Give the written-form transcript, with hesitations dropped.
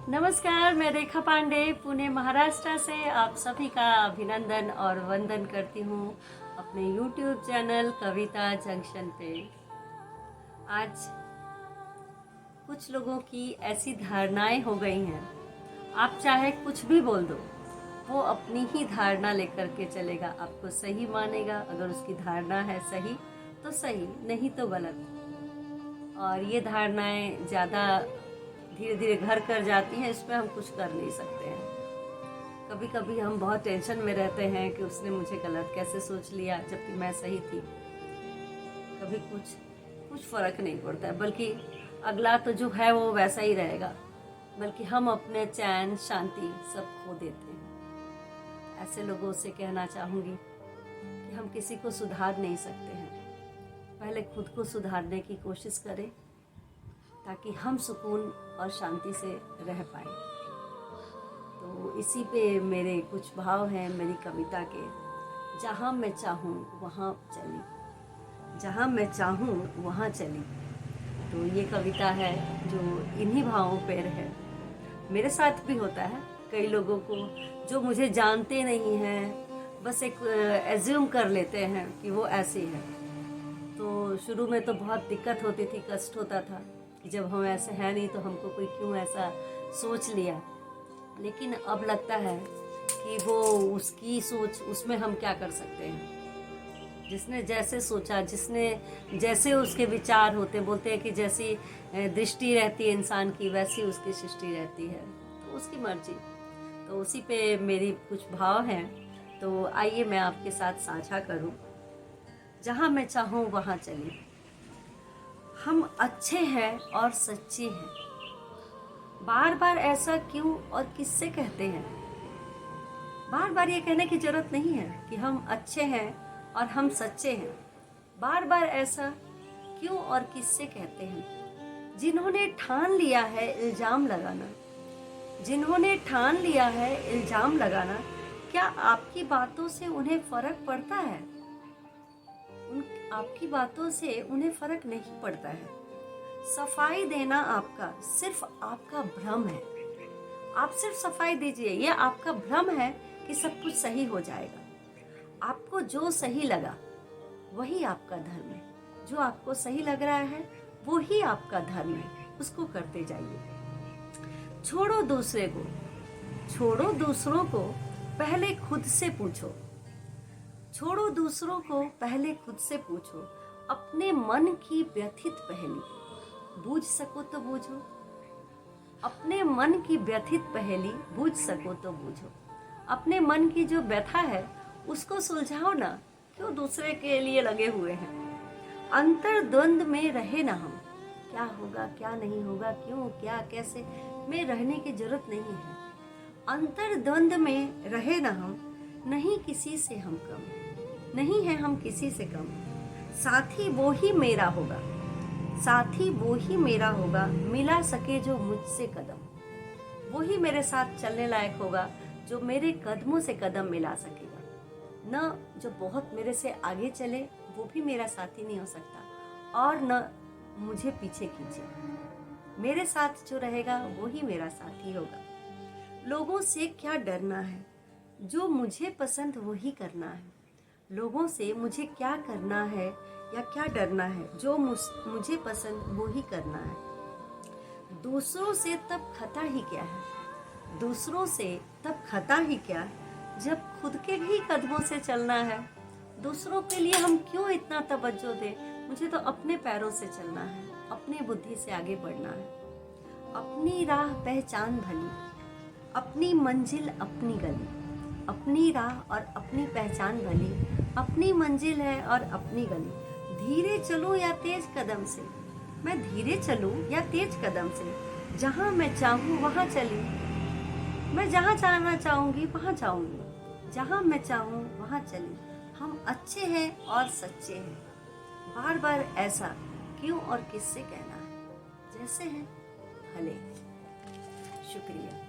नमस्कार, मैं रेखा पांडे पुणे महाराष्ट्र से आप सभी का अभिनंदन और वंदन करती हूँ अपने YouTube चैनल कविता जंक्शन पे। आज कुछ लोगों की ऐसी धारणाएं हो गई हैं, आप चाहे कुछ भी बोल दो, वो अपनी ही धारणा लेकर के चलेगा, आपको सही मानेगा। अगर उसकी धारणा है सही तो सही, नहीं तो गलत। और ये धारणाएं ज़्यादा धीरे धीरे घर कर जाती हैं, इस पर हम कुछ कर नहीं सकते हैं। कभी कभी हम बहुत टेंशन में रहते हैं कि उसने मुझे गलत कैसे सोच लिया जबकि मैं सही थी। कभी कुछ फर्क नहीं पड़ता है, बल्कि अगला तो जो है वो वैसा ही रहेगा, बल्कि हम अपने चैन शांति सब खो देते हैं। ऐसे लोगों से कहना चाहूँगी कि हम किसी को सुधार नहीं सकते हैं, पहले खुद को सुधारने की कोशिश करें ताकि हम सुकून और शांति से रह पाए। तो इसी पे मेरे कुछ भाव हैं मेरी कविता के। जहाँ मैं चाहूँ वहाँ चली, जहाँ मैं चाहूँ वहाँ चली। तो ये कविता है जो इन्हीं भावों पर है। मेरे साथ भी होता है, कई लोगों को जो मुझे जानते नहीं हैं बस एक एज्यूम कर लेते हैं कि वो ऐसी है। तो शुरू में तो बहुत दिक्कत होती थी, कष्ट होता था कि जब हम ऐसे हैं नहीं तो हमको कोई क्यों ऐसा सोच लिया। लेकिन अब लगता है कि वो उसकी सोच, उसमें हम क्या कर सकते हैं। जिसने जैसे सोचा, जिसने जैसे उसके विचार होते, बोलते हैं कि जैसी दृष्टि रहती है इंसान की वैसी उसकी सृष्टि रहती है, तो उसकी मर्जी। तो उसी पे मेरी कुछ भाव हैं, तो आइए मैं आपके साथ साझा करूं। जहाँ मैं चाहूँ वहाँ चली। हम अच्छे हैं और सच्चे हैं, बार बार ऐसा क्यों और किससे कहते हैं। बार बार ये कहने की जरूरत नहीं है कि हम अच्छे हैं और हम सच्चे हैं। बार बार ऐसा क्यों और किससे कहते हैं। जिन्होंने ठान लिया है इल्जाम लगाना, जिन्होंने ठान लिया है इल्जाम लगाना, क्या आपकी बातों से उन्हें फर्क पड़ता है। आपकी बातों से उन्हें फर्क नहीं पड़ता है। सफाई देना आपका सिर्फ आपका भ्रम है। आप सिर्फ सफाई दीजिए, ये आपका भ्रम है कि सब कुछ सही हो जाएगा। आपको जो सही लगा वही आपका धर्म है। जो आपको सही लग रहा है वो ही आपका धर्म है, उसको करते जाइए। छोड़ो दूसरे को, छोड़ो दूसरों को, पहले खुद से पूछो। छोड़ो दूसरों को, पहले खुद से पूछो। अपने मन की व्यथित पहेली बूझ सको तो बूझो। अपने मन की व्यथित पहेली बूझ सको तो बूझो। अपने मन की जो व्यथा है उसको सुलझाओ ना, क्यों दूसरे के लिए लगे हुए हैं। अंतर्द्वंद में रहे ना हम, क्या होगा क्या नहीं होगा, क्यों क्या कैसे में रहने की जरूरत नहीं है। अंतर्द्वंद में रहे ना हम, नहीं किसी से हम कम, नहीं है हम किसी से कम। साथी वो ही मेरा होगा, साथी वो ही मेरा होगा, मिला सके जो मुझसे कदम। वो ही मेरे साथ चलने लायक होगा जो मेरे कदमों से कदम मिला सकेगा। न जो बहुत मेरे से आगे चले वो भी मेरा साथी नहीं हो सकता, और न मुझे पीछे खींचे। मेरे साथ जो रहेगा वो ही मेरा साथी होगा। लोगों से क्या डरना है, जो मुझे पसंद वही करना है। लोगों से मुझे क्या करना है या क्या डरना है, जो मुझे पसंद वो ही करना है। दूसरों से तब खता ही क्या है, दूसरों से तब खता ही क्या, जब खुद के ही कदमों से चलना है। दूसरों के लिए हम क्यों इतना तवज्जो दें, मुझे तो अपने पैरों से चलना है, अपनी बुद्धि से आगे बढ़ना है। अपनी राह पहचान भली, अपनी मंजिल अपनी गली। अपनी राह और अपनी पहचान भली, अपनी मंजिल है और अपनी गली। धीरे चलूं या तेज कदम से, मैं धीरे चलूं या तेज कदम से। जहाँ मैं चाहूँ वहाँ चली, मैं जहाँ जाना चाहूँगी वहाँ जाऊँगी। जहाँ मैं चाहूँ वहाँ चली। हम अच्छे हैं और सच्चे हैं, बार बार ऐसा क्यों और किससे कहना है। जैसे हैं भले। शुक्रिया।